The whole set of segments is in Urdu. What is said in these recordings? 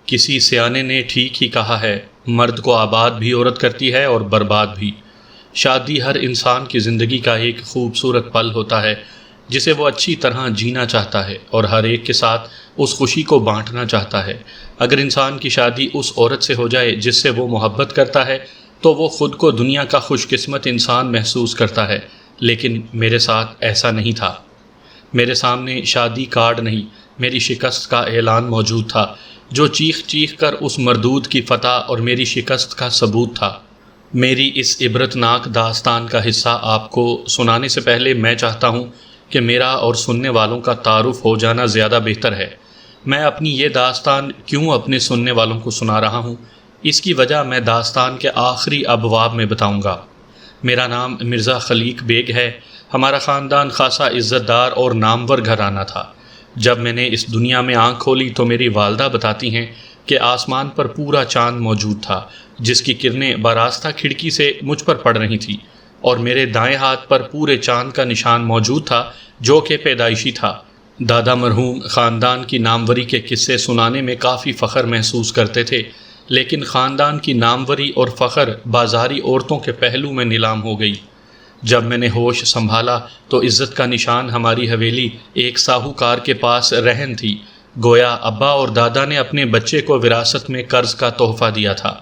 کسی سیانے نے ٹھیک ہی کہا ہے، مرد کو آباد بھی عورت کرتی ہے اور برباد بھی۔ شادی ہر انسان کی زندگی کا ایک خوبصورت پل ہوتا ہے جسے وہ اچھی طرح جینا چاہتا ہے اور ہر ایک کے ساتھ اس خوشی کو بانٹنا چاہتا ہے۔ اگر انسان کی شادی اس عورت سے ہو جائے جس سے وہ محبت کرتا ہے تو وہ خود کو دنیا کا خوش قسمت انسان محسوس کرتا ہے، لیکن میرے ساتھ ایسا نہیں تھا۔ میرے سامنے شادی کارڈ نہیں، میری شکست کا اعلان موجود تھا، جو چیخ چیخ کر اس مردود کی فتح اور میری شکست کا ثبوت تھا۔ میری اس عبرتناک داستان کا حصہ آپ کو سنانے سے پہلے میں چاہتا ہوں کہ میرا اور سننے والوں کا تعارف ہو جانا زیادہ بہتر ہے۔ میں اپنی یہ داستان کیوں اپنے سننے والوں کو سنا رہا ہوں، اس کی وجہ میں داستان کے آخری ابواب میں بتاؤں گا۔ میرا نام مرزا خلیق بیگ ہے۔ ہمارا خاندان خاصا عزت دار اور نامور گھرانہ تھا۔ جب میں نے اس دنیا میں آنکھ کھولی تو میری والدہ بتاتی ہیں کہ آسمان پر پورا چاند موجود تھا، جس کی کرنیں براستہ کھڑکی سے مجھ پر پڑ رہی تھیں، اور میرے دائیں ہاتھ پر پورے چاند کا نشان موجود تھا جو کہ پیدائشی تھا۔ دادا مرحوم خاندان کی ناموری کے قصے سنانے میں کافی فخر محسوس کرتے تھے، لیکن خاندان کی ناموری اور فخر بازاری عورتوں کے پہلو میں نیلام ہو گئی۔ جب میں نے ہوش سنبھالا تو عزت کا نشان ہماری حویلی ایک ساہوکار کے پاس رہن تھی، گویا ابا اور دادا نے اپنے بچے کو وراثت میں قرض کا تحفہ دیا تھا۔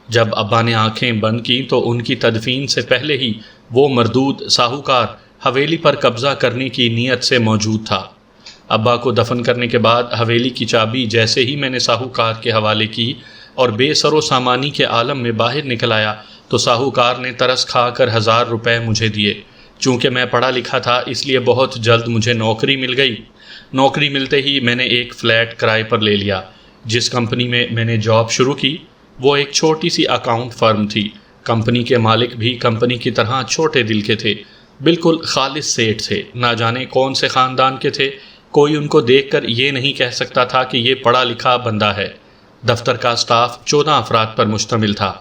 جب ابا نے آنکھیں بند کیں تو ان کی تدفین سے پہلے ہی وہ مردود ساہوکار حویلی پر قبضہ کرنے کی نیت سے موجود تھا۔ ابا کو دفن کرنے کے بعد حویلی کی چابی جیسے ہی میں نے ساہوکار کے حوالے کی اور بے سر و سامانی کے عالم میں باہر نکل آیا تو ساہوکار نے ترس کھا کر 1000 روپے مجھے دیے۔ چونکہ میں پڑھا لکھا تھا اس لیے بہت جلد مجھے نوکری مل گئی۔ نوکری ملتے ہی میں نے ایک فلیٹ کرائے پر لے لیا۔ جس کمپنی میں نے جاب شروع کی وہ ایک چھوٹی سی اکاؤنٹ فرم تھی۔ کمپنی کے مالک بھی کمپنی کی طرح چھوٹے دل کے تھے، بالکل خالص سیٹ تھے۔ نہ جانے کون سے خاندان کے تھے، کوئی ان کو دیکھ کر یہ نہیں کہہ سکتا تھا کہ یہ پڑھا لکھا بندہ ہے۔ دفتر کا سٹاف 14 افراد پر مشتمل تھا۔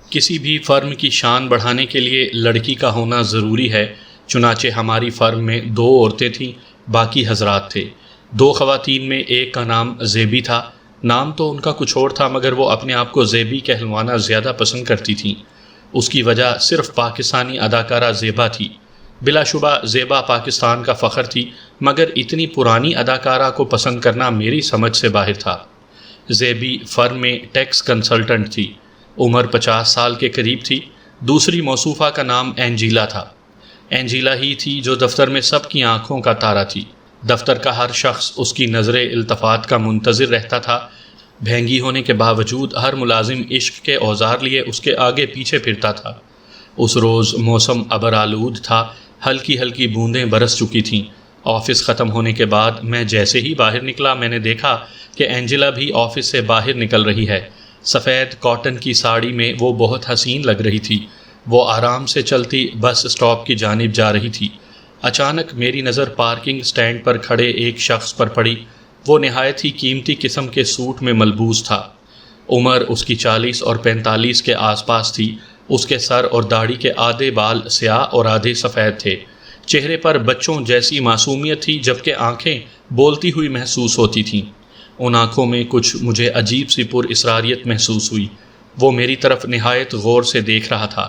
کسی بھی فرم کی شان بڑھانے کے لیے لڑکی کا ہونا ضروری ہے، چنانچہ ہماری فرم میں 2 عورتیں تھیں، باقی حضرات تھے۔ 2 خواتین میں ایک کا نام زیبی تھا۔ نام تو ان کا کچھ اور تھا مگر وہ اپنے آپ کو زیبی کہلوانا زیادہ پسند کرتی تھیں۔ اس کی وجہ صرف پاکستانی اداکارہ زیبا تھی۔ بلا شبہ زیبا پاکستان کا فخر تھی، مگر اتنی پرانی اداکارہ کو پسند کرنا میری سمجھ سے باہر تھا۔ زیبی فرم میں ٹیکس کنسلٹنٹ تھی، عمر 50 سال کے قریب تھی۔ دوسری موصوفہ کا نام اینجیلا تھا۔ اینجیلا ہی تھی جو دفتر میں سب کی آنکھوں کا تارا تھی۔ دفتر کا ہر شخص اس کی نظر التفات کا منتظر رہتا تھا۔ بھینگی ہونے کے باوجود ہر ملازم عشق کے اوزار لیے اس کے آگے پیچھے پھرتا تھا۔ اس روز موسم ابر آلود تھا، ہلکی ہلکی بوندیں برس چکی تھیں۔ آفس ختم ہونے کے بعد میں جیسے ہی باہر نکلا میں نے دیکھا کہ اینجیلا بھی آفس سے باہر نکل رہی ہے۔ سفید کاٹن کی ساڑی میں وہ بہت حسین لگ رہی تھی۔ وہ آرام سے چلتی بس اسٹاپ کی جانب جا رہی تھی۔ اچانک میری نظر پارکنگ سٹینڈ پر کھڑے ایک شخص پر پڑی۔ وہ نہایت ہی قیمتی قسم کے سوٹ میں ملبوس تھا۔ عمر اس کی 40 اور 45 کے آس پاس تھی۔ اس کے سر اور داڑھی کے آدھے بال سیاہ اور آدھے سفید تھے۔ چہرے پر بچوں جیسی معصومیت تھی، جبکہ آنکھیں بولتی ہوئی محسوس ہوتی تھیں۔ ان آنکھوں میں کچھ مجھے عجیب سی پر اسراریت محسوس ہوئی۔ وہ میری طرف نہایت غور سے دیکھ رہا تھا،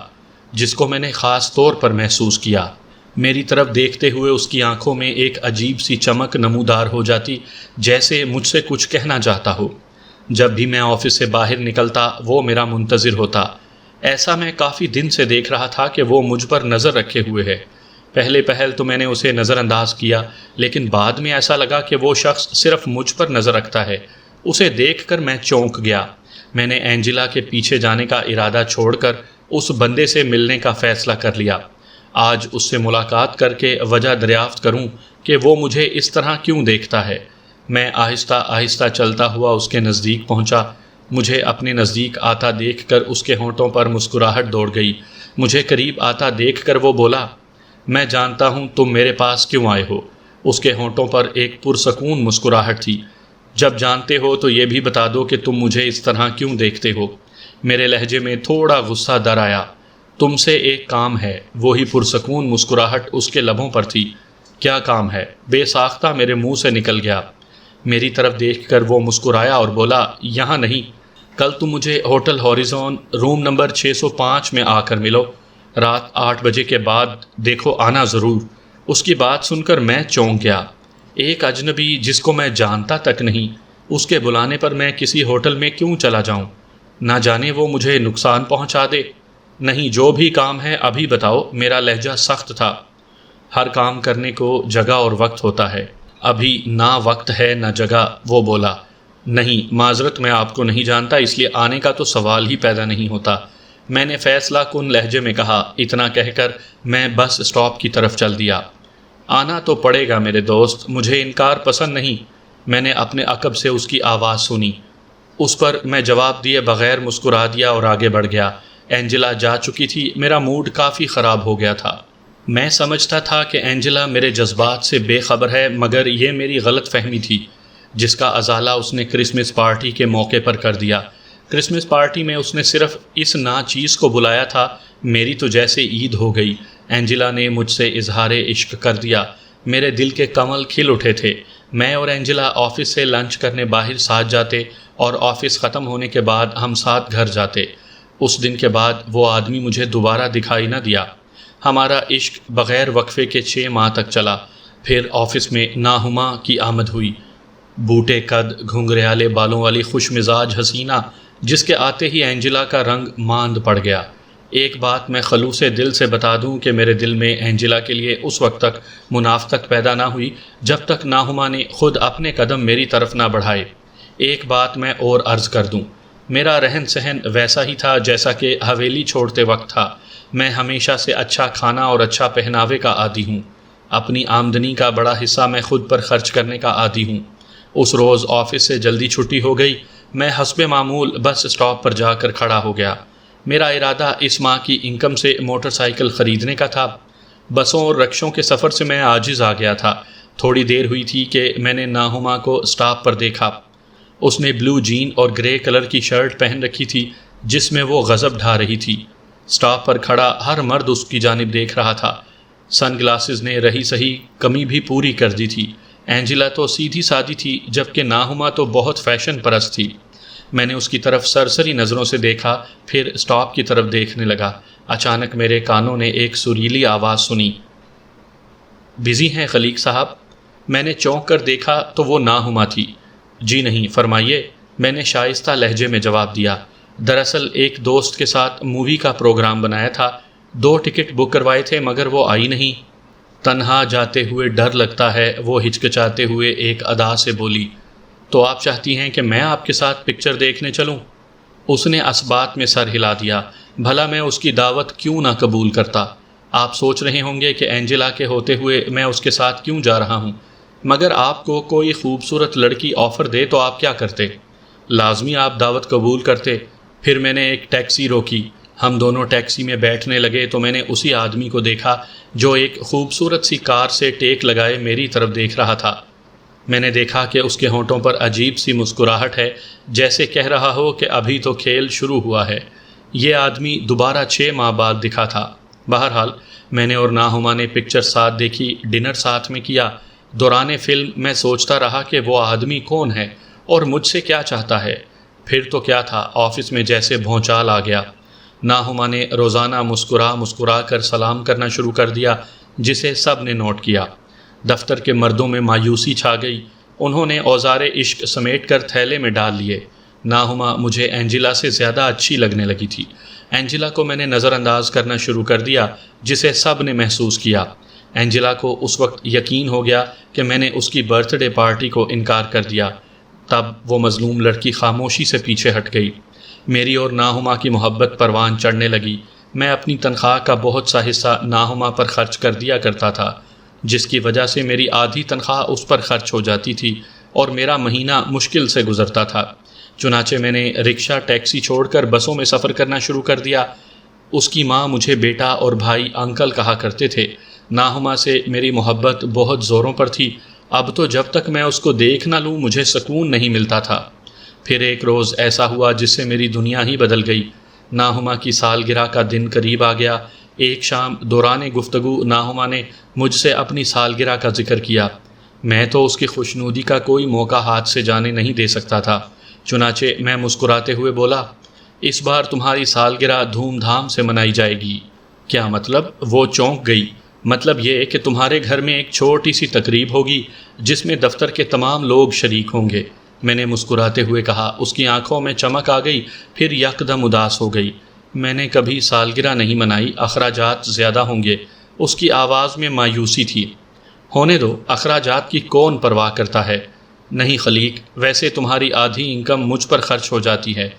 جس کو میں نے خاص طور پر محسوس کیا۔ میری طرف دیکھتے ہوئے اس کی آنکھوں میں ایک عجیب سی چمک نمودار ہو جاتی، جیسے مجھ سے کچھ کہنا چاہتا ہو۔ جب بھی میں آفس سے باہر نکلتا وہ میرا منتظر ہوتا۔ ایسا میں کافی دن سے دیکھ رہا تھا کہ وہ مجھ پر نظر رکھے ہوئے ہے۔ پہلے پہل تو میں نے اسے نظر انداز کیا، لیکن بعد میں ایسا لگا کہ وہ شخص صرف مجھ پر نظر رکھتا ہے۔ اسے دیکھ کر میں چونک گیا۔ میں نے اینجیلا کے پیچھے جانے کا ارادہ چھوڑ کر اس بندے سے ملنے کا فیصلہ کر لیا۔ آج اس سے ملاقات کر کے وجہ دریافت کروں کہ وہ مجھے اس طرح کیوں دیکھتا ہے۔ میں آہستہ آہستہ چلتا ہوا اس کے نزدیک پہنچا۔ مجھے اپنے نزدیک آتا دیکھ کر اس کے ہونٹوں پر مسکراہٹ دوڑ گئی۔ مجھے قریب آتا دیکھ کر وہ بولا، میں جانتا ہوں تم میرے پاس کیوں آئے ہو۔ اس کے ہونٹوں پر ایک پرسکون مسکراہٹ تھی۔ جب جانتے ہو تو یہ بھی بتا دو کہ تم مجھے اس طرح کیوں دیکھتے ہو۔ میرے لہجے میں تھوڑا غصہ در آیا۔ تم سے ایک کام ہے۔ وہی پرسکون مسکراہٹ اس کے لبوں پر تھی۔ کیا کام ہے؟ بے ساختہ میرے منہ سے نکل گیا۔ میری طرف دیکھ کر وہ مسکرایا اور بولا، یہاں نہیں، کل تم مجھے ہوٹل ہوریزون روم نمبر 605 میں آ کر ملو، رات 8 بجے کے بعد دیکھو آنا ضرور۔ اس کی بات سن کر میں چونک گیا۔ ایک اجنبی جس کو میں جانتا تک نہیں، اس کے بلانے پر میں کسی ہوٹل میں کیوں چلا جاؤں؟ نہ جانے وہ مجھے نقصان پہنچا دے۔ نہیں، جو بھی کام ہے ابھی بتاؤ۔ میرا لہجہ سخت تھا۔ ہر کام کرنے کو جگہ اور وقت ہوتا ہے، ابھی نہ وقت ہے نہ جگہ، وہ بولا۔ نہیں، معذرت، میں آپ کو نہیں جانتا، اس لیے آنے کا تو سوال ہی پیدا نہیں ہوتا، میں نے فیصلہ کن لہجے میں کہا۔ اتنا کہہ کر میں بس اسٹاپ کی طرف چل دیا۔ آنا تو پڑے گا میرے دوست، مجھے انکار پسند نہیں، میں نے اپنے عقب سے اس کی آواز سنی۔ اس پر میں جواب دیے بغیر مسکرا دیا اور آگے بڑھ گیا۔ اینجلا جا چکی تھی، میرا موڈ کافی خراب ہو گیا تھا۔ میں سمجھتا تھا کہ اینجلا میرے جذبات سے بے خبر ہے، مگر یہ میری غلط فہمی تھی، جس کا ازالہ اس نے کرسمس پارٹی کے موقع پر کر دیا۔ کرسمس پارٹی میں اس نے صرف اس ناچیز کو بلایا تھا، میری تو جیسے عید ہو گئی۔ اینجلا نے مجھ سے اظہار عشق کر دیا، میرے دل کے کمل کھل اٹھے تھے۔ میں اور اینجلا آفس سے لنچ کرنے باہر ساتھ جاتے اور آفس ختم ہونے کے بعد ہم ساتھ گھر جاتے۔ اس دن کے بعد وہ آدمی مجھے دوبارہ دکھائی نہ دیا۔ ہمارا عشق بغیر وقفے کے 6 ماہ تک چلا۔ پھر آفس میں ناہما کی آمد ہوئی، بوٹے قد، گھنگریالے بالوں والی خوش مزاج حسینہ، جس کے آتے ہی اینجلا کا رنگ ماند پڑ گیا۔ ایک بات میں خلوص دل سے بتا دوں کہ میرے دل میں اینجلا کے لیے اس وقت تک منافقت پیدا نہ ہوئی جب تک ناہما نے خود اپنے قدم میری طرف نہ بڑھائے۔ ایک بات میں اور عرض کر دوں، میرا رہن سہن ویسا ہی تھا جیسا کہ حویلی چھوڑتے وقت تھا۔ میں ہمیشہ سے اچھا کھانا اور اچھا پہناوے کا عادی ہوں، اپنی آمدنی کا بڑا حصہ میں خود پر خرچ کرنے کا عادی ہوں۔ اس روز آفس سے جلدی چھٹی ہو گئی، میں حسب معمول بس اسٹاپ پر جا کر کھڑا ہو گیا۔ میرا ارادہ اس ماہ کی انکم سے موٹر سائیکل خریدنے کا تھا۔ بسوں اور رکشوں کے سفر سے میں عاجز آ گیا تھا۔ تھوڑی دیر ہوئی تھی کہ میں نے ناہما کو اسٹاپ پر دیکھا۔ اس نے بلو جین اور گرے کلر کی شرٹ پہن رکھی تھی جس میں وہ غضب ڈھا رہی تھی۔ اسٹاپ پر کھڑا ہر مرد اس کی جانب دیکھ رہا تھا۔ سن گلاسز نے رہی سہی کمی بھی پوری کر دی تھی۔ اینجلا تو سیدھی سادی تھی، جبکہ ناہما تو بہت فیشن پرست تھی۔ میں نے اس کی طرف سرسری نظروں سے دیکھا، پھر اسٹاپ کی طرف دیکھنے لگا۔ اچانک میرے کانوں نے ایک سریلی آواز سنی، بزی ہیں خلیق صاحب؟ میں نے چونک کر دیکھا تو وہ ناہما تھی۔ جی نہیں، فرمائیے، میں نے شائستہ لہجے میں جواب دیا۔ دراصل ایک دوست کے ساتھ مووی کا پروگرام بنایا تھا، 2 ٹکٹ بک کروائے تھے مگر وہ آئی نہیں۔ تنہا جاتے ہوئے ڈر لگتا ہے، وہ ہچکچاتے ہوئے ایک ادا سے بولی۔ تو آپ چاہتی ہیں کہ میں آپ کے ساتھ پکچر دیکھنے چلوں؟ اس نے اسبات میں سر ہلا دیا۔ بھلا میں اس کی دعوت کیوں نہ قبول کرتا؟ آپ سوچ رہے ہوں گے کہ اینجلا کے ہوتے ہوئے میں اس کے ساتھ کیوں جا رہا ہوں، مگر آپ کو کوئی خوبصورت لڑکی آفر دے تو آپ کیا کرتے؟ لازمی آپ دعوت قبول کرتے۔ پھر میں نے ایک ٹیکسی روکی، ہم دونوں ٹیکسی میں بیٹھنے لگے تو میں نے اسی آدمی کو دیکھا جو ایک خوبصورت سی کار سے ٹیک لگائے میری طرف دیکھ رہا تھا۔ میں نے دیکھا کہ اس کے ہونٹوں پر عجیب سی مسکراہٹ ہے، جیسے کہہ رہا ہو کہ ابھی تو کھیل شروع ہوا ہے۔ یہ آدمی دوبارہ 6 ماہ بعد دکھا تھا۔ بہرحال میں نے اور ناہما نے پکچر ساتھ دیکھی، ڈنر ساتھ میں کیا۔ دوران فلم میں سوچتا رہا کہ وہ آدمی کون ہے اور مجھ سے کیا چاہتا ہے۔ پھر تو کیا تھا، آفس میں جیسے بھونچال آ گیا۔ ناہما نے روزانہ مسکرا کر سلام کرنا شروع کر دیا، جسے سب نے نوٹ کیا۔ دفتر کے مردوں میں مایوسی چھا گئی، انہوں نے اوزار عشق سمیٹ کر تھیلے میں ڈال لیے۔ ناہما مجھے اینجلا سے زیادہ اچھی لگنے لگی تھی۔ اینجلا کو میں نے نظر انداز کرنا شروع کر دیا، جسے سب نے محسوس کیا۔ اینجلا کو اس وقت یقین ہو گیا کہ میں نے اس کی برتھ ڈے پارٹی کو انکار کر دیا۔ تب وہ مظلوم لڑکی خاموشی سے پیچھے ہٹ گئی۔ میری اور ناہما کی محبت پروان چڑھنے لگی۔ میں اپنی تنخواہ کا بہت سا حصہ ناہما پر خرچ کر دیا کرتا تھا، جس کی وجہ سے میری آدھی تنخواہ اس پر خرچ ہو جاتی تھی اور میرا مہینہ مشکل سے گزرتا تھا۔ چنانچہ میں نے رکشہ ٹیکسی چھوڑ کر بسوں میں سفر کرنا شروع کر دیا۔ اس کی ماں مجھے بیٹا اور بھائی انکل کہا کرتے تھے۔ ناہما سے میری محبت بہت زوروں پر تھی، اب تو جب تک میں اس کو دیکھ نہ لوں مجھے سکون نہیں ملتا تھا۔ پھر ایک روز ایسا ہوا جس سے میری دنیا ہی بدل گئی۔ ناہما کی سالگرہ کا دن قریب آ گیا۔ ایک شام دوران گفتگو ناہما نے مجھ سے اپنی سالگرہ کا ذکر کیا۔ میں تو اس کی خوشنودی کا کوئی موقع ہاتھ سے جانے نہیں دے سکتا تھا، چنانچہ میں مسکراتے ہوئے بولا، اس بار تمہاری سالگرہ دھوم دھام سے منائی جائے گی۔ کیا مطلب؟ وہ چونک گئی۔ مطلب یہ کہ تمہارے گھر میں ایک چھوٹی سی تقریب ہوگی جس میں دفتر کے تمام لوگ شریک ہوں گے، میں نے مسکراتے ہوئے کہا۔ اس کی آنکھوں میں چمک آ گئی، پھر یکدم اداس ہو گئی۔ میں نے کبھی سالگرہ نہیں منائی، اخراجات زیادہ ہوں گے۔ اس کی آواز میں مایوسی تھی۔ ہونے دو، اخراجات کی کون پرواہ کرتا ہے؟ نہیں خلیق، ویسے تمہاری آدھی انکم مجھ پر خرچ ہو جاتی ہے،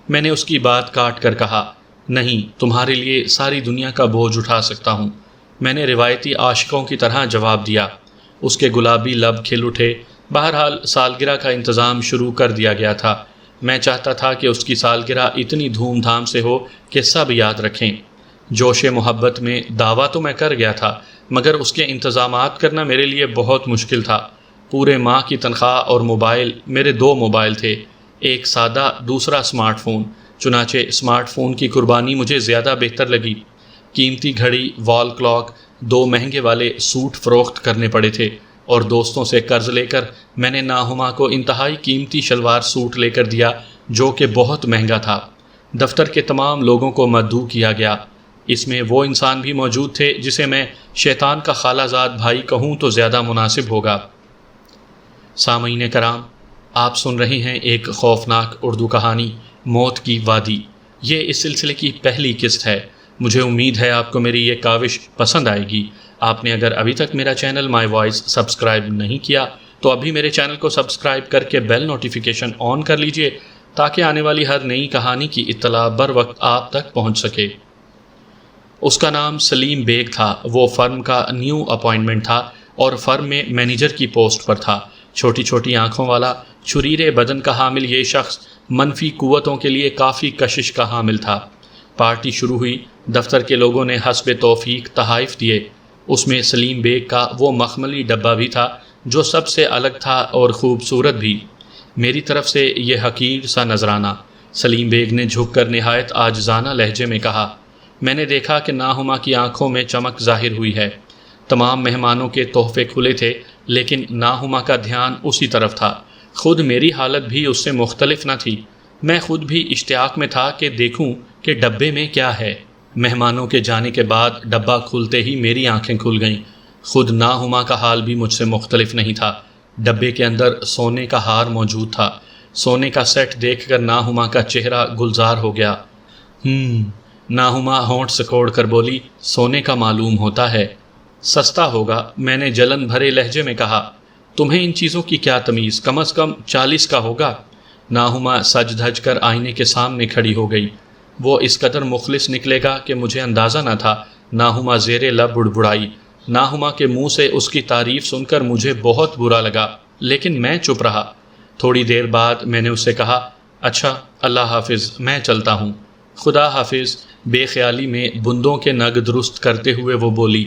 میں نے اس کی بات کاٹ کر کہا۔ نہیں، تمہارے لیے ساری دنیا کا بوجھ اٹھا سکتا ہوں، میں نے روایتی عاشقوں کی طرح جواب دیا۔ اس کے گلابی لب کھل اٹھے۔ بہرحال سالگرہ کا انتظام شروع کر دیا گیا تھا۔ میں چاہتا تھا کہ اس کی سالگرہ اتنی دھوم دھام سے ہو کہ سب یاد رکھیں۔ جوش محبت میں دعویٰ تو میں کر گیا تھا، مگر اس کے انتظامات کرنا میرے لیے بہت مشکل تھا۔ پورے ماہ کی تنخواہ اور موبائل، میرے 2 موبائل تھے، ایک سادہ، دوسرا اسمارٹ فون، چنانچہ اسمارٹ فون کی قربانی مجھے زیادہ بہتر لگی۔ قیمتی گھڑی، وال کلاک، 2 مہنگے والے سوٹ فروخت کرنے پڑے تھے، اور دوستوں سے قرض لے کر میں نے ناہما کو انتہائی قیمتی شلوار سوٹ لے کر دیا جو کہ بہت مہنگا تھا۔ دفتر کے تمام لوگوں کو مدعو کیا گیا۔ اس میں وہ انسان بھی موجود تھے جسے میں شیطان کا خالہ زاد بھائی کہوں تو زیادہ مناسب ہوگا۔ سامعین کرام، آپ سن رہے ہیں ایک خوفناک اردو کہانی، موت کی وادی۔ یہ اس سلسلے کی پہلی قسط ہے۔ مجھے امید ہے آپ کو میری یہ کاوش پسند آئے گی۔ آپ نے اگر ابھی تک میرا چینل مائی وائس سبسکرائب نہیں کیا تو ابھی میرے چینل کو سبسکرائب کر کے بیل نوٹیفیکیشن آن کر لیجئے تاکہ آنے والی ہر نئی کہانی کی اطلاع بر وقت آپ تک پہنچ سکے۔ اس کا نام سلیم بیگ تھا۔ وہ فرم کا نیو اپائنٹمنٹ تھا اور فرم میں مینیجر کی پوسٹ پر تھا۔ چھوٹی چھوٹی آنکھوں والا، چھریرے بدن کا حامل یہ شخص منفی قوتوں کے لیے کافی کشش کا حامل تھا۔ پارٹی شروع ہوئی۔ دفتر کے لوگوں نے حسب توفیق تحائف دیے۔ اس میں سلیم بیگ کا وہ مخملی ڈبہ بھی تھا جو سب سے الگ تھا اور خوبصورت بھی۔ میری طرف سے یہ حقیر سا نذرانہ۔ سلیم بیگ نے جھک کر نہایت عاجزانہ لہجے میں کہا، میں نے دیکھا کہ ناہما کی آنکھوں میں چمک ظاہر ہوئی ہے۔ تمام مہمانوں کے تحفے کھلے تھے، لیکن ناہما کا دھیان اسی طرف تھا۔ خود میری حالت بھی اس سے مختلف نہ تھی۔ میں خود بھی اشتیاق میں تھا کہ دیکھوں کہ ڈبے میں کیا ہے۔ مہمانوں کے جانے کے بعد ڈبہ کھلتے ہی میری آنکھیں کھل گئیں۔ خود ناہما کا حال بھی مجھ سے مختلف نہیں تھا۔ ڈبے کے اندر سونے کا ہار موجود تھا۔ سونے کا سیٹ دیکھ کر ناہما کا چہرہ گلزار ہو گیا۔ ناہما ہونٹ سکوڑ کر بولی، سونے کا معلوم ہوتا ہے، سستا ہوگا۔ میں نے جلن بھرے لہجے میں کہا، تمہیں ان چیزوں کی کیا تمیز، کم از کم 40 کا ہوگا۔ ناہما سج دھج کر آئینے کے سامنے کھڑی ہو گئی۔ وہ اس قدر مخلص نکلے گا کہ مجھے اندازہ نہ تھا۔ ناہما زیر لب بڑبڑائی۔ ناہما کے منہ سے اس کی تعریف سن کر مجھے بہت برا لگا، لیکن میں چپ رہا۔ تھوڑی دیر بعد میں نے اسے کہا، اچھا اللہ حافظ، میں چلتا ہوں۔ خدا حافظ۔ بے خیالی میں بندوں کے نگ درست کرتے ہوئے وہ بولی۔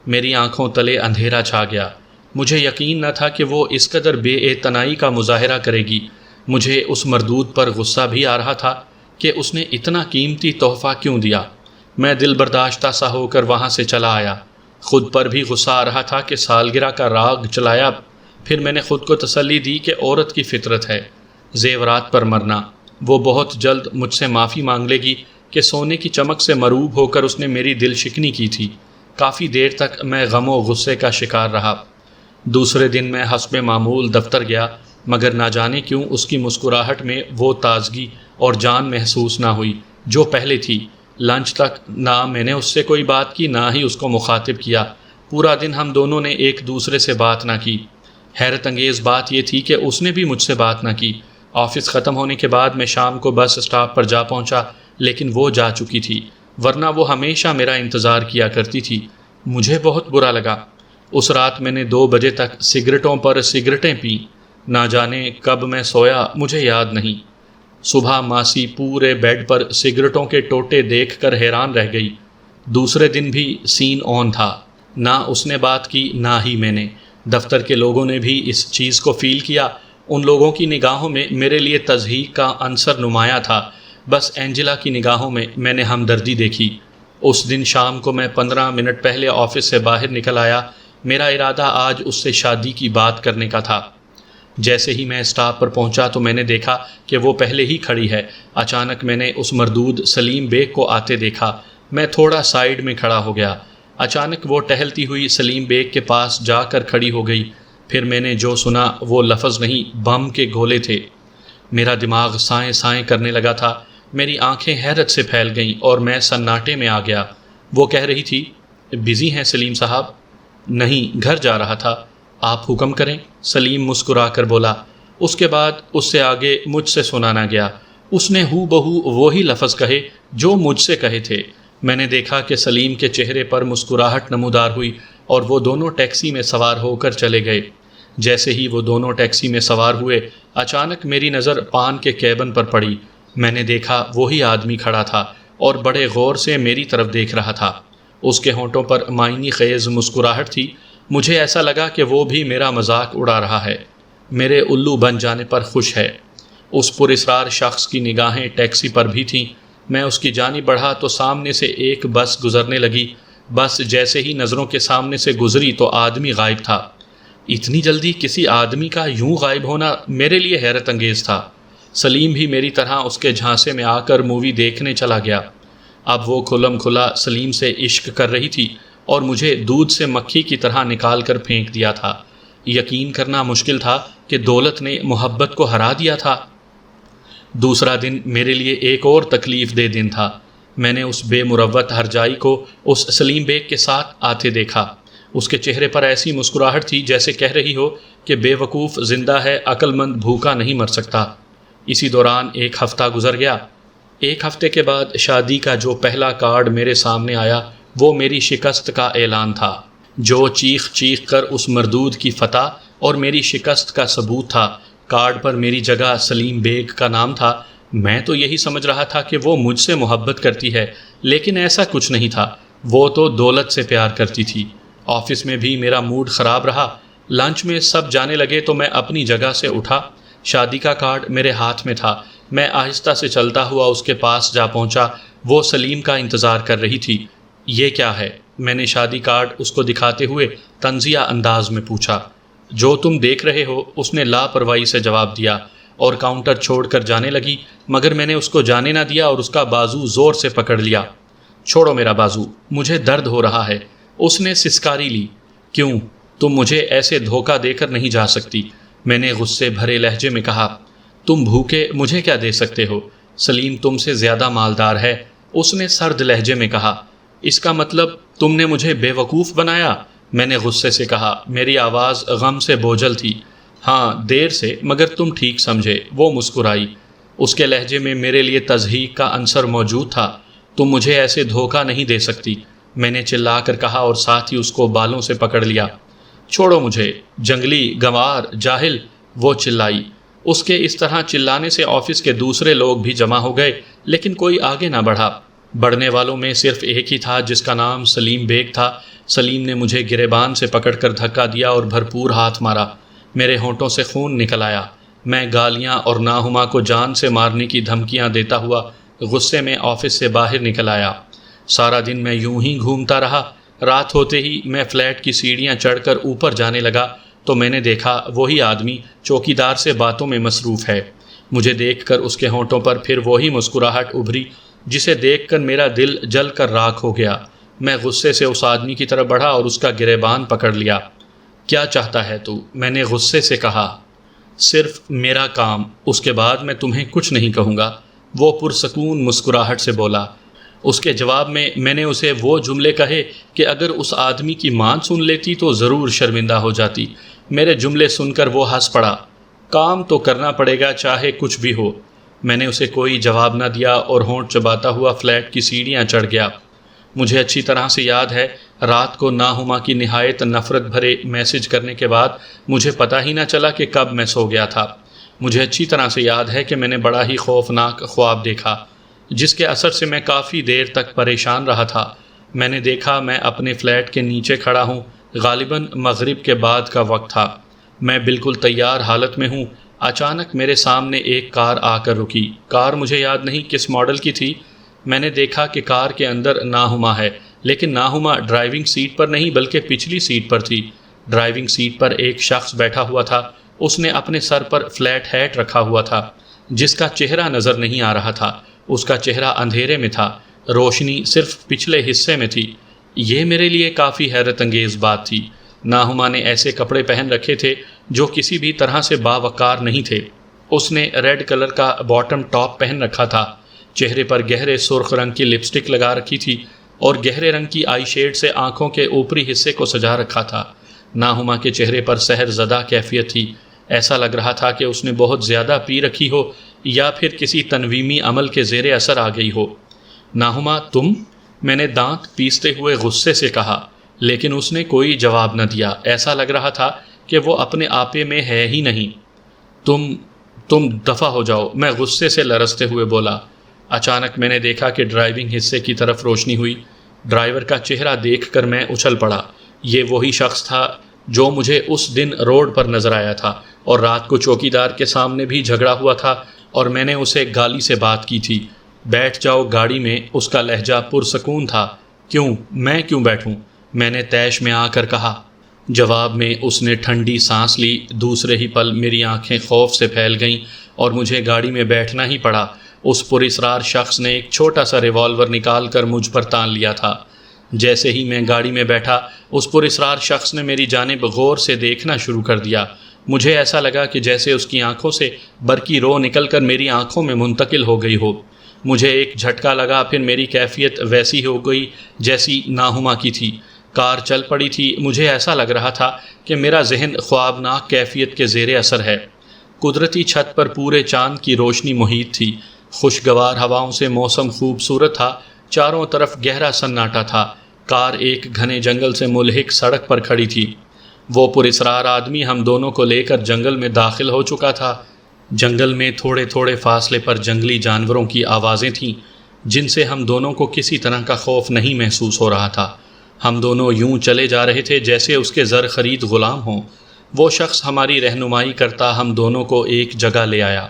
میری آنکھوں تلے اندھیرا چھا گیا۔ مجھے یقین نہ تھا کہ وہ اس قدر بے اعتنائی کا مظاہرہ کرے گی۔ مجھے اس مردود پر غصہ بھی آ رہا تھا کہ اس نے اتنا قیمتی تحفہ کیوں دیا۔ میں دل برداشتہ سا ہو کر وہاں سے چلا آیا۔ خود پر بھی غصہ آ رہا تھا کہ سالگرہ کا راگ چلایا۔ پھر میں نے خود کو تسلی دی کہ عورت کی فطرت ہے زیورات پر مرنا۔ وہ بہت جلد مجھ سے معافی مانگ لے گی کہ سونے کی چمک سے مروب ہو کر اس نے میری دل شکنی کی تھی۔ کافی دیر تک میں غم و غصے کا شکار رہا۔ دوسرے دن میں حسب معمول دفتر گیا، مگر نہ جانے کیوں اس کی مسکراہٹ میں وہ تازگی اور جان محسوس نہ ہوئی جو پہلے تھی۔ لنچ تک نہ میں نے اس سے کوئی بات کی، نہ ہی اس کو مخاطب کیا۔ پورا دن ہم دونوں نے ایک دوسرے سے بات نہ کی۔ حیرت انگیز بات یہ تھی کہ اس نے بھی مجھ سے بات نہ کی۔ آفس ختم ہونے کے بعد میں شام کو بس اسٹاپ پر جا پہنچا، لیکن وہ جا چکی تھی، ورنہ وہ ہمیشہ میرا انتظار کیا کرتی تھی۔ مجھے بہت برا لگا۔ اس رات میں نے 2 بجے تک سگریٹوں پر سگریٹیں پیں۔ نہ جانے کب میں سویا مجھے یاد نہیں۔ صبح ماسی پورے بیڈ پر سگریٹوں کے ٹوٹے دیکھ کر حیران رہ گئی۔ دوسرے دن بھی سین آن تھا۔ نہ اس نے بات کی، نہ ہی میں نے۔ دفتر کے لوگوں نے بھی اس چیز کو فیل کیا۔ ان لوگوں کی نگاہوں میں میرے لیے تضحیک کا عنصر نمایاں تھا۔ بس اینجلا کی نگاہوں میں نے ہمدردی دیکھی۔ اس دن شام کو میں 15 منٹ پہلے آفس سے باہر نکل آیا میرا ارادہ آج اس سے شادی کی بات کرنے کا تھا۔ جیسے ہی میں اسٹاپ پر پہنچا تو میں نے دیکھا کہ وہ پہلے ہی کھڑی ہے۔ اچانک میں نے اس مردود سلیم بیگ کو آتے دیکھا۔ میں تھوڑا سائیڈ میں کھڑا ہو گیا۔ اچانک وہ ٹہلتی ہوئی سلیم بیگ کے پاس جا کر کھڑی ہو گئی۔ پھر میں نے جو سنا وہ لفظ نہیں، بم کے گولے تھے۔ میرا دماغ سائیں سائیں کرنے لگا تھا، میری آنکھیں حیرت سے پھیل گئیں اور میں سناٹے میں آ گیا۔ وہ کہہ رہی تھی، بزی ہیں سلیم صاحب؟ نہیں، گھر جا رہا تھا۔ آپ حکم کریں، سلیم مسکرا کر بولا۔ اس کے بعد اس سے آگے مجھ سے سنا نہ گیا۔ اس نے ہو بہو وہی لفظ کہے جو مجھ سے کہے تھے۔ میں نے دیکھا کہ سلیم کے چہرے پر مسکراہٹ نمودار ہوئی اور وہ دونوں ٹیکسی میں سوار ہو کر چلے گئے۔ جیسے ہی وہ دونوں ٹیکسی میں سوار ہوئے، اچانک میری نظر پان کے کیبن پر پڑی۔ میں نے دیکھا وہی آدمی کھڑا تھا اور بڑے غور سے میری طرف دیکھ رہا تھا۔ اس کے ہونٹوں پر معنی خیز مسکراہٹ تھی۔ مجھے ایسا لگا کہ وہ بھی میرا مذاق اڑا رہا ہے، میرے الو بن جانے پر خوش ہے۔ اس پراسرار شخص کی نگاہیں ٹیکسی پر بھی تھیں۔ میں اس کی جانب بڑھا تو سامنے سے ایک بس گزرنے لگی۔ بس جیسے ہی نظروں کے سامنے سے گزری تو آدمی غائب تھا۔ اتنی جلدی کسی آدمی کا یوں غائب ہونا میرے لیے حیرت انگیز تھا۔ سلیم بھی میری طرح اس کے جھانسے میں آ کر مووی دیکھنے چلا گیا۔ اب وہ کھلم کھلا سلیم سے عشق کر رہی تھی اور مجھے دودھ سے مکھی کی طرح نکال کر پھینک دیا تھا۔ یقین کرنا مشکل تھا کہ دولت نے محبت کو ہرا دیا تھا۔ دوسرا دن میرے لیے ایک اور تکلیف دہ دن تھا۔ میں نے اس بے مروت ہرجائی کو اس سلیم بیگ کے ساتھ آتے دیکھا۔ اس کے چہرے پر ایسی مسکراہٹ تھی جیسے کہہ رہی ہو کہ بے وقوف زندہ ہے، عقل مند بھوکا نہیں مر سکتا۔ اسی دوران ایک ہفتہ گزر گیا۔ ایک ہفتے کے بعد شادی کا جو پہلا کارڈ میرے سامنے آیا وہ میری شکست کا اعلان تھا، جو چیخ چیخ کر اس مردود کی فتح اور میری شکست کا ثبوت تھا۔ کارڈ پر میری جگہ سلیم بیگ کا نام تھا۔ میں تو یہی سمجھ رہا تھا کہ وہ مجھ سے محبت کرتی ہے، لیکن ایسا کچھ نہیں تھا۔ وہ تو دولت سے پیار کرتی تھی۔ آفس میں بھی میرا موڈ خراب رہا۔ لنچ میں سب جانے لگے تو میں اپنی جگہ سے اٹھا۔ شادی کا کارڈ میرے ہاتھ میں تھا۔ میں آہستہ سے چلتا ہوا اس کے پاس جا پہنچا۔ وہ سلیم کا انتظار کر رہی تھی۔ یہ کیا ہے؟ میں نے شادی کارڈ اس کو دکھاتے ہوئے طنزیہ انداز میں پوچھا۔ جو تم دیکھ رہے ہو، اس نے لاپرواہی سے جواب دیا اور کاؤنٹر چھوڑ کر جانے لگی، مگر میں نے اس کو جانے نہ دیا اور اس کا بازو زور سے پکڑ لیا۔ چھوڑو میرا بازو، مجھے درد ہو رہا ہے۔ اس نے سسکاری لی۔ کیوں؟ تم مجھے ایسے دھوکہ دے کر نہیں جا سکتی، میں نے غصے بھرے لہجے میں کہا۔ تم بھوکے مجھے کیا دے سکتے ہو؟ سلیم تم سے زیادہ مالدار ہے، اس نے سرد لہجے میں کہا۔ اس کا مطلب تم نے مجھے بے وقوف بنایا، میں نے غصے سے کہا۔ میری آواز غم سے بوجھل تھی۔ ہاں، دیر سے، مگر تم ٹھیک سمجھے، وہ مسکرائی۔ اس کے لہجے میں میرے لیے تضحیک کا عنصر موجود تھا۔ تم مجھے ایسے دھوکہ نہیں دے سکتی، میں نے چلا کر کہا اور ساتھ ہی اس کو بالوں سے پکڑ لیا۔ چھوڑو مجھے، جنگلی، گنوار، جاہل، وہ چلائی۔ اس کے اس طرح چلانے سے آفس کے دوسرے لوگ بھی جمع ہو گئے، لیکن کوئی آگے نہ بڑھا۔ بڑھنے والوں میں صرف ایک ہی تھا جس کا نام سلیم بیگ تھا۔ سلیم نے مجھے گریبان سے پکڑ کر دھکا دیا اور بھرپور ہاتھ مارا۔ میرے ہونٹوں سے خون نکل آیا۔ میں گالیاں اور ناہما کو جان سے مارنے کی دھمکیاں دیتا ہوا غصے میں آفس سے باہر نکل آیا۔ سارا دن میں یوں ہی گھومتا رہا۔ رات ہوتے ہی میں فلیٹ کی سیڑھیاں چڑھ کر اوپر جانے لگا تو میں نے دیکھا وہی آدمی چوکیدار سے باتوں میں مصروف ہے۔ مجھے دیکھ کر اس کے ہونٹوں پر پھر وہی مسکراہٹ ابھری جسے دیکھ کر میرا دل جل کر راکھ ہو گیا۔ میں غصے سے اس آدمی کی طرف بڑھا اور اس کا گریبان پکڑ لیا۔ کیا چاہتا ہے تو؟ میں نے غصے سے کہا۔ صرف میرا کام، اس کے بعد میں تمہیں کچھ نہیں کہوں گا، وہ پرسکون مسکراہٹ سے بولا۔ اس کے جواب میں نے اسے وہ جملے کہے کہ اگر اس آدمی کی ماں سن لیتی تو ضرور شرمندہ ہو جاتی۔ میرے جملے سن کر وہ ہنس پڑا۔ کام تو کرنا پڑے گا چاہے کچھ بھی ہو۔ میں نے اسے کوئی جواب نہ دیا اور ہونٹ چباتا ہوا فلیٹ کی سیڑھیاں چڑھ گیا۔ مجھے اچھی طرح سے یاد ہے، رات کو ناہما کی نہایت نفرت بھرے میسج کرنے کے بعد مجھے پتہ ہی نہ چلا کہ کب میں سو گیا تھا۔ مجھے اچھی طرح سے یاد ہے کہ میں نے بڑا ہی خوفناک خواب دیکھا، جس کے اثر سے میں کافی دیر تک پریشان رہا تھا۔ میں نے دیکھا میں اپنے فلیٹ کے نیچے کھڑا ہوں، غالباً مغرب کے بعد کا وقت تھا۔ میں بالکل تیار حالت میں ہوں۔ اچانک میرے سامنے ایک کار آ کر رکی۔ کار مجھے یاد نہیں کس ماڈل کی تھی۔ میں نے دیکھا کہ کار کے اندر ناہما ہے، لیکن ناہما ڈرائیونگ سیٹ پر نہیں بلکہ پچھلی سیٹ پر تھی۔ ڈرائیونگ سیٹ پر ایک شخص بیٹھا ہوا تھا۔ اس نے اپنے سر پر فلیٹ ہیٹ رکھا ہوا تھا جس کا چہرہ نظر نہیں آ رہا تھا۔ اس کا چہرہ اندھیرے میں تھا، روشنی صرف پچھلے حصے میں تھی۔ یہ میرے لیے کافی حیرت انگیز بات تھی۔ ناہما نے ایسے کپڑے پہن رکھے تھے جو کسی بھی طرح سے باوقار نہیں تھے۔ اس نے ریڈ کلر کا باٹم ٹاپ پہن رکھا تھا، چہرے پر گہرے سرخ رنگ کی لپسٹک لگا رکھی تھی اور گہرے رنگ کی آئی شیڈ سے آنکھوں کے اوپری حصے کو سجا رکھا تھا۔ ناہما کے چہرے پر سحر زدہ کیفیت تھی۔ ایسا لگ رہا تھا کہ اس نے بہت زیادہ پی رکھی ہو یا پھر کسی تنویمی عمل کے زیر اثر آ گئی ہو۔ ناہما تم؟ میں نے دانت پیستے ہوئے غصے سے کہا، لیکن اس نے کوئی جواب نہ دیا۔ ایسا لگ رہا تھا کہ وہ اپنے آپے میں ہے ہی نہیں۔ تم دفع ہو جاؤ، میں غصے سے لرزتے ہوئے بولا۔ اچانک میں نے دیکھا کہ ڈرائیونگ حصے کی طرف روشنی ہوئی۔ ڈرائیور کا چہرہ دیکھ کر میں اچھل پڑا۔ یہ وہی شخص تھا جو مجھے اس دن روڈ پر نظر آیا تھا اور رات کو چوکیدار کے سامنے بھی جھگڑا ہوا تھا اور میں نے اسے گالی سے بات کی تھی۔ بیٹھ جاؤ گاڑی میں، اس کا لہجہ پرسکون تھا۔ میں کیوں بیٹھوں؟ میں نے طیش میں آ کر کہا۔ جواب میں اس نے ٹھنڈی سانس لی۔ دوسرے ہی پل میری آنکھیں خوف سے پھیل گئیں اور مجھے گاڑی میں بیٹھنا ہی پڑا۔ اس پراسرار شخص نے ایک چھوٹا سا ریوالور نکال کر مجھ پر تان لیا تھا۔ جیسے ہی میں گاڑی میں بیٹھا، اس پراسرار شخص نے میری جانب غور سے دیکھنا شروع کر دیا۔ مجھے ایسا لگا کہ جیسے اس کی آنکھوں سے برقی رو نکل کر میری آنکھوں میں منتقل ہو گئی ہو۔ مجھے ایک جھٹکا لگا، پھر میری کیفیت ویسی ہو گئی جیسی ناہما کی تھی۔ کار چل پڑی تھی۔ مجھے ایسا لگ رہا تھا کہ میرا ذہن خوابناک کیفیت کے زیر اثر ہے۔ قدرتی چھت پر پورے چاند کی روشنی محیط تھی۔ خوشگوار ہواؤں سے موسم خوبصورت تھا۔ چاروں طرف گہرا سناٹا تھا۔ کار ایک گھنے جنگل سے ملحق سڑک پر کھڑی تھی۔ وہ پراسرار آدمی ہم دونوں کو لے کر جنگل میں داخل ہو چکا تھا۔ جنگل میں تھوڑے تھوڑے فاصلے پر جنگلی جانوروں کی آوازیں تھیں جن سے ہم دونوں کو کسی طرح کا خوف نہیں محسوس ہو رہا تھا۔ ہم دونوں یوں چلے جا رہے تھے جیسے اس کے زر خرید غلام ہوں۔ وہ شخص ہماری رہنمائی کرتا ہم دونوں کو ایک جگہ لے آیا۔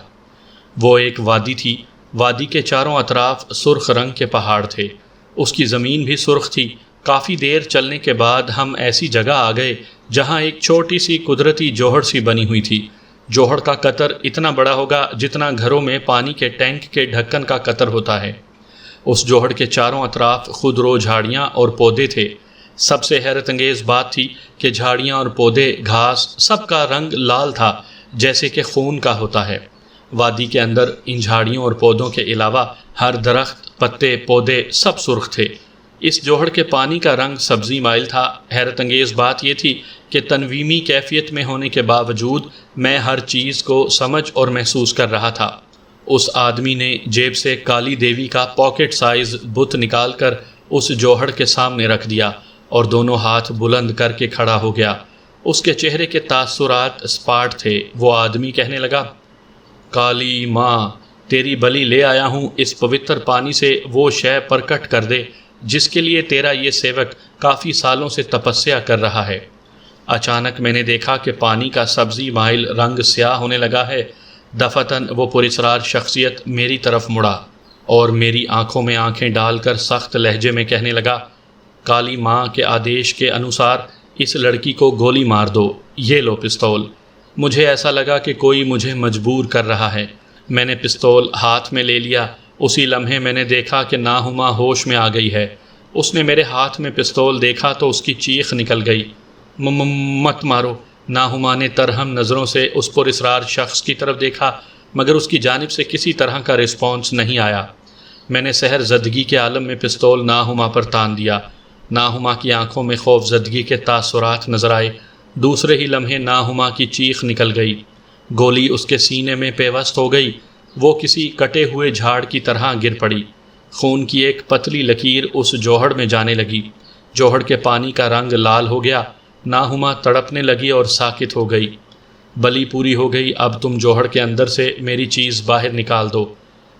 وہ ایک وادی تھی۔ وادی کے چاروں اطراف سرخ رنگ کے پہاڑ تھے۔ اس کی زمین بھی سرخ تھی۔ کافی دیر چلنے کے بعد ہم ایسی جگہ آ گئے جہاں ایک چھوٹی سی قدرتی جوہڑ سی بنی ہوئی تھی۔ جوہڑ کا قطر اتنا بڑا ہوگا جتنا گھروں میں پانی کے ٹینک کے ڈھکن کا قطر ہوتا ہے۔ اس جوہڑ کے چاروں اطراف خودرو جھاڑیاں اور پودے تھے۔ سب سے حیرت انگیز بات تھی کہ جھاڑیاں اور پودے، گھاس، سب کا رنگ لال تھا جیسے کہ خون کا ہوتا ہے۔ وادی کے اندر ان جھاڑیوں اور پودوں کے علاوہ ہر درخت، پتے، پودے سب سرخ تھے۔ اس جوہڑ کے پانی کا رنگ سبزی مائل تھا۔ حیرت انگیز بات یہ تھی کہ تنویمی کیفیت میں ہونے کے باوجود میں ہر چیز کو سمجھ اور محسوس کر رہا تھا۔ اس آدمی نے جیب سے کالی دیوی کا پاکٹ سائز بت نکال کر اس جوہڑ کے سامنے رکھ دیا اور دونوں ہاتھ بلند کر کے کھڑا ہو گیا۔ اس کے چہرے کے تاثرات اسپاٹ تھے۔ وہ آدمی کہنے لگا، کالی ماں، تیری بلی لے آیا ہوں۔ اس پوتر پانی سے وہ شے پرکٹ کر دے جس کے لیے تیرا یہ سیوک کافی سالوں سے تپسیا کر رہا ہے۔ اچانک میں نے دیکھا کہ پانی کا سبزی مائل رنگ سیاہ ہونے لگا ہے۔ دفعتاً وہ پراسرار شخصیت میری طرف مڑا اور میری آنکھوں میں آنکھیں ڈال کر سخت لہجے میں کہنے لگا، کالی ماں کے آدیش کے انوسار اس لڑکی کو گولی مار دو۔ یہ لو پستول۔ مجھے ایسا لگا کہ کوئی مجھے مجبور کر رہا ہے۔ میں نے پستول ہاتھ میں لے لیا۔ اسی لمحے میں نے دیکھا کہ ناہما ہوش میں آ گئی ہے۔ اس نے میرے ہاتھ میں پستول دیکھا تو اس کی چیخ نکل گئی، مت مارو۔ ناہما نے ترہم نظروں سے اس پراسرار شخص کی طرف دیکھا مگر اس کی جانب سے کسی طرح کا رسپانس نہیں آیا۔ میں نے سحر زدگی کے عالم میں پستول ناہما پر تان دیا۔ ناہما کی آنکھوں میں خوف زدگی کے تاثرات نظر آئے۔ دوسرے ہی لمحے ناہما کی چیخ نکل گئی۔ گولی اس کے سینے میں پیوست ہو گئی۔ وہ کسی کٹے ہوئے جھاڑ کی طرح گر پڑی۔ خون کی ایک پتلی لکیر اس جوہڑ میں جانے لگی۔ جوہڑ کے پانی کا رنگ لال ہو گیا۔ ناہما تڑپنے لگی اور ساکت ہو گئی۔ بلی پوری ہو گئی۔ اب تم جوہڑ کے اندر سے میری چیز باہر نکال دو۔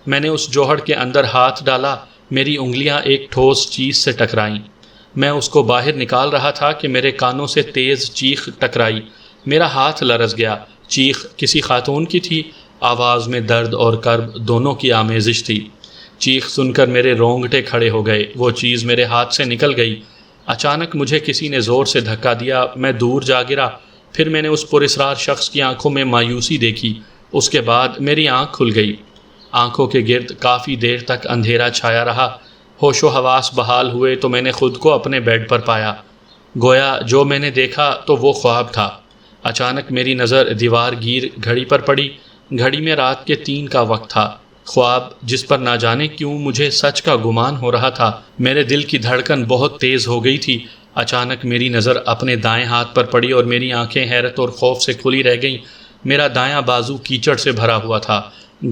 میں نے اس جوہڑ کے اندر ہاتھ ڈالا۔ میری انگلیاں ایک ٹھوس چیز سے ٹکرائیں۔ میں اس کو باہر نکال رہا تھا کہ میرے کانوں سے تیز چیخ ٹکرائی۔ میرا ہاتھ لرز گیا۔ چیخ کسی خاتون کی تھی۔ آواز میں درد اور کرب دونوں کی آمیزش تھی۔ چیخ سن کر میرے رونگٹے کھڑے ہو گئے، وہ چیز میرے ہاتھ سے نکل گئی۔ اچانک مجھے کسی نے زور سے دھکا دیا، میں دور جا گرا۔ پھر میں نے اس پراسرار شخص کی آنکھوں میں مایوسی دیکھی۔ اس کے بعد میری آنکھ کھل گئی۔ آنکھوں کے گرد کافی دیر تک اندھیرا چھایا رہا۔ ہوش و حواس بحال ہوئے تو میں نے خود کو اپنے بیڈ پر پایا۔ گویا جو میں نے دیکھا تو وہ خواب تھا۔ اچانک میری نظر دیوار گیر گھڑی پر پڑی۔ گھڑی میں رات کے 3 کا وقت تھا۔ خواب جس پر نہ جانے کیوں مجھے سچ کا گمان ہو رہا تھا۔ میرے دل کی دھڑکن بہت تیز ہو گئی تھی۔ اچانک میری نظر اپنے دائیں ہاتھ پر پڑی اور میری آنکھیں حیرت اور خوف سے کھلی رہ گئیں۔ میرا دایاں بازو کیچڑ سے بھرا ہوا تھا۔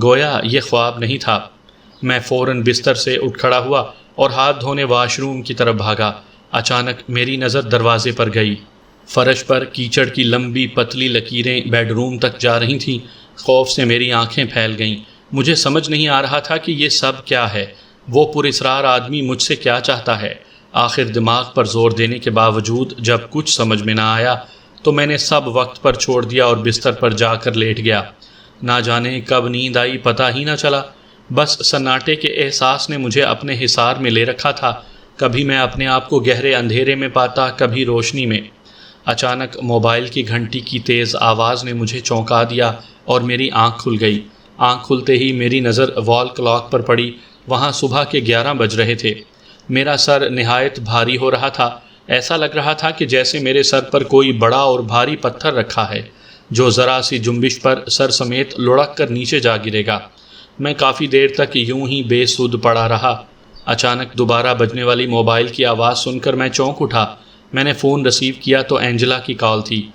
گویا یہ خواب نہیں تھا۔ میں فوراً بستر سے اٹھ کھڑا ہوا اور ہاتھ دھونے واش روم کی طرف بھاگا۔ اچانک میری نظر دروازے پر گئی۔ فرش پر کیچڑ کی لمبی پتلی لکیریں بیڈ روم تک جا رہی تھیں۔ خوف سے میری آنکھیں پھیل گئیں۔ مجھے سمجھ نہیں آ رہا تھا کہ یہ سب کیا ہے۔ وہ پراسرار آدمی مجھ سے کیا چاہتا ہے؟ آخر دماغ پر زور دینے کے باوجود جب کچھ سمجھ میں نہ آیا تو میں نے سب وقت پر چھوڑ دیا اور بستر پر جا کر لیٹ گیا۔ نہ جانے کب نیند آئی پتہ ہی نہ چلا۔ بس سناٹے کے احساس نے مجھے اپنے حصار میں لے رکھا تھا۔ کبھی میں اپنے آپ کو گہرے اندھیرے میں پاتا، کبھی روشنی میں۔ اچانک موبائل کی گھنٹی کی تیز آواز نے مجھے چونکا دیا اور میری آنکھ کھل گئی۔ آنکھ کھلتے ہی میری نظر وال کلاک پر پڑی۔ وہاں صبح کے 11 بج رہے تھے۔ میرا سر نہایت بھاری ہو رہا تھا۔ ایسا لگ رہا تھا کہ جیسے میرے سر پر کوئی بڑا اور بھاری پتھر رکھا ہے جو ذرا سی جنبش پر سر سمیت لڑک کر نیچے جا گرے گا۔ میں کافی دیر تک یوں ہی بے سود پڑا رہا۔ اچانک دوبارہ بجنے والی موبائل کی آواز سن کر میں چونک اٹھا۔ میں نے فون ریسیو کیا تو اینجلا کی کال تھی۔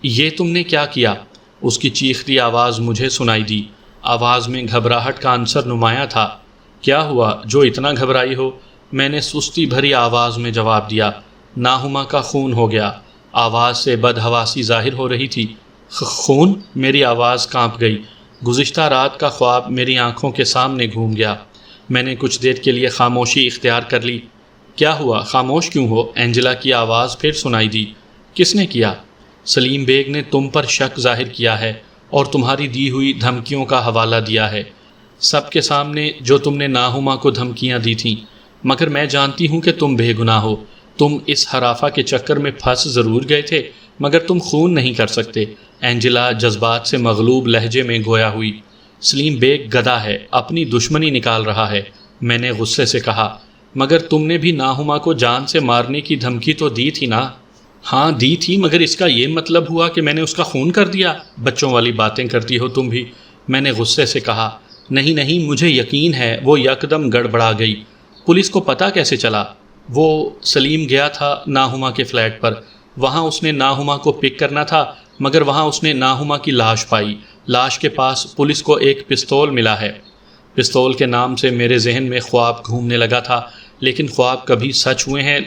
یہ تم نے کیا کیا؟ اس کی چیختی آواز مجھے سنائی دی۔ آواز میں گھبراہٹ کا عنصر نمایاں تھا۔ کیا ہوا جو اتنا گھبرائی ہو؟ میں نے سستی بھری آواز میں جواب دیا۔ ناہما کا خون ہو گیا۔ آواز سے بدحواسی ظاہر ہو رہی تھی۔ خون؟ میری آواز کانپ گئی۔ گزشتہ رات کا خواب میری آنکھوں کے سامنے گھوم گیا۔ میں نے کچھ دیر کے لیے خاموشی اختیار کر لی۔ کیا ہوا؟ خاموش کیوں ہو؟ اینجلا کی آواز پھر سنائی دی۔ کس نے کیا؟ سلیم بیگ نے تم پر شک ظاہر کیا ہے اور تمہاری دی ہوئی دھمکیوں کا حوالہ دیا ہے، سب کے سامنے، جو تم نے ناہما کو دھمکیاں دی تھیں۔ مگر میں جانتی ہوں کہ تم بے گناہ ہو۔ تم اس ہرافہ کے چکر میں پھنس ضرور گئے تھے مگر تم خون نہیں کر سکتے۔ اینجلا جذبات سے مغلوب لہجے میں گویا ہوئی۔ سلیم بیگ گدھا ہے، اپنی دشمنی نکال رہا ہے، میں نے غصے سے کہا۔ مگر تم نے بھی ناہما کو جان سے مارنے کی دھمکی تو دی تھی نا؟ ہاں دی تھی، مگر اس کا یہ مطلب ہوا کہ میں نے اس کا خون کر دیا؟ بچوں والی باتیں کرتی ہو تم بھی، میں نے غصے سے کہا۔ نہیں نہیں، مجھے یقین ہے وہ یکدم گڑبڑا گئی۔ پولیس کو پتہ کیسے چلا؟ وہ سلیم گیا تھا ناہما کے فلیٹ پر، وہاں اس نے ناہما کو پک کرنا تھا، مگر وہاں اس نے ناہما کی لاش پائی۔ لاش کے پاس پولیس کو ایک پستول ملا ہے۔ پستول کے نام سے میرے ذہن میں خواب گھومنے لگا تھا، لیکن خواب کبھی سچ ہوئے ہیں؟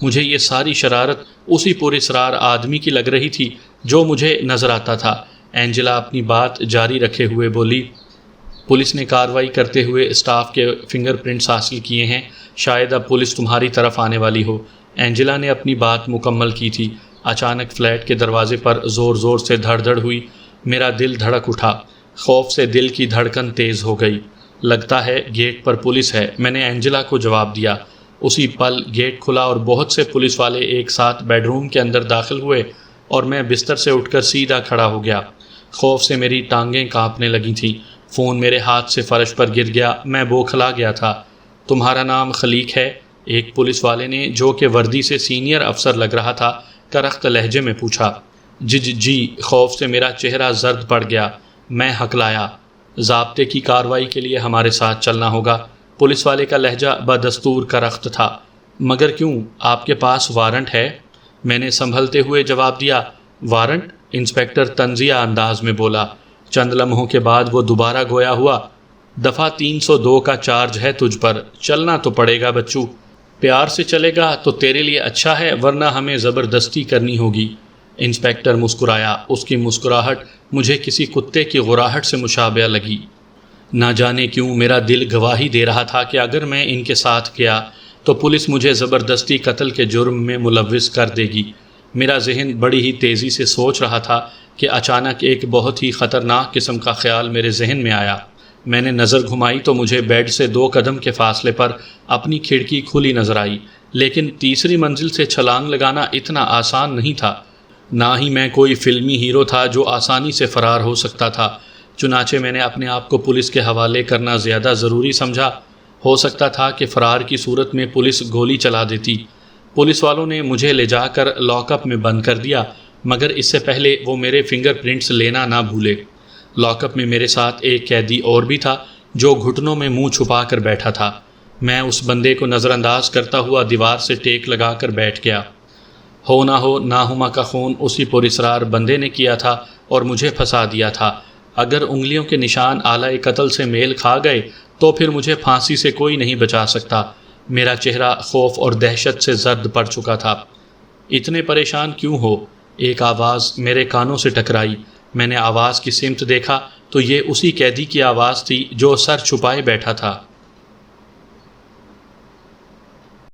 مجھے یہ ساری شرارت اسی پراسرار آدمی کی لگ رہی تھی جو مجھے نظر آتا تھا۔ اینجلا اپنی بات جاری رکھے ہوئے بولی۔ پولیس نے کارروائی کرتے ہوئے اسٹاف کے فنگر پرنٹس حاصل کیے ہیں، شاید اب پولیس تمہاری طرف آنے والی ہو۔ اینجلا نے اپنی بات مکمل کی تھی۔ اچانک فلیٹ کے دروازے پر زور زور سے دھڑ دھڑ ہوئی۔ میرا دل دھڑک اٹھا۔ خوف سے دل کی دھڑکن تیز ہو گئی۔ لگتا ہے گیٹ پر پولیس ہے، میں نے اینجلا کو جواب دیا۔ اسی پل گیٹ کھلا اور بہت سے پولیس والے ایک ساتھ بیڈ روم کے اندر داخل ہوئے اور میں بستر سے اٹھ کر سیدھا کھڑا ہو گیا۔ خوف سے میری ٹانگیں کانپنے لگی تھیں۔ فون میرے ہاتھ سے فرش پر گر گیا۔ میں بوکھلا گیا تھا۔ تمہارا نام خلیق ہے؟ ایک پولیس والے نے، جو کہ وردی سے سینئر افسر لگ رہا تھا، کرخت لہجے میں پوچھا۔ جی۔ خوف سے میرا چہرہ زرد پڑ گیا۔ میں ہکلایا۔ ضابطے کی کارروائی کے لیے ہمارے ساتھ چلنا ہوگا۔ پولیس والے کا لہجہ بدستور کرخت تھا۔ مگر کیوں؟ آپ کے پاس وارنٹ ہے؟ میں نے سنبھلتے ہوئے جواب دیا۔ وارنٹ؟ انسپکٹر طنزیہ انداز میں بولا۔ چند لمحوں کے بعد وہ دوبارہ گویا ہوا۔ دفعہ 302 کا چارج ہے تجھ پر، چلنا تو پڑے گا بچو۔ پیار سے چلے گا تو تیرے لیے اچھا ہے، ورنہ ہمیں زبردستی کرنی ہوگی۔ انسپکٹر مسکرایا۔ اس کی مسکراہٹ مجھے کسی کتے کی غراہٹ سے مشابہ لگی۔ نہ جانے کیوں میرا دل گواہی دے رہا تھا کہ اگر میں ان کے ساتھ گیا تو پولیس مجھے زبردستی قتل کے جرم میں ملوث کر دے گی۔ میرا ذہن بڑی ہی تیزی سے سوچ رہا تھا کہ اچانک ایک بہت ہی خطرناک قسم کا خیال میرے ذہن میں آیا۔ میں نے نظر گھمائی تو مجھے بیڈ سے 2 قدم کے فاصلے پر اپنی کھڑکی کھلی نظر آئی، لیکن تیسری منزل سے چھلانگ لگانا اتنا آسان نہیں تھا، نہ ہی میں کوئی فلمی ہیرو تھا جو آسانی سے فرار ہو سکتا تھا۔ چنانچہ میں نے اپنے آپ کو پولیس کے حوالے کرنا زیادہ ضروری سمجھا۔ ہو سکتا تھا کہ فرار کی صورت میں پولیس گولی چلا دیتی۔ پولیس والوں نے مجھے لے جا کر لاک اپ میں بند کر دیا، مگر اس سے پہلے وہ میرے فنگر پرنٹس لینا نہ بھولے۔ لاک اپ میں میرے ساتھ ایک قیدی اور بھی تھا جو گھٹنوں میں منہ چھپا کر بیٹھا تھا۔ میں اس بندے کو نظر انداز کرتا ہوا دیوار سے ٹیک لگا کر بیٹھ گیا۔ ہو ناہما کا خون اسی پراسرار بندے نے کیا تھا اور مجھے پھنسا دیا تھا۔ اگر انگلیوں کے نشان آلہ قتل سے میل کھا گئے تو پھر مجھے پھانسی سے کوئی نہیں بچا سکتا۔ میرا چہرہ خوف اور دہشت سے زرد پڑ چکا تھا۔ اتنے پریشان کیوں ہو؟ ایک آواز میرے کانوں سے ٹکرائی۔ میں نے آواز کی سمت دیکھا تو یہ اسی قیدی کی آواز تھی جو سر چھپائے بیٹھا تھا۔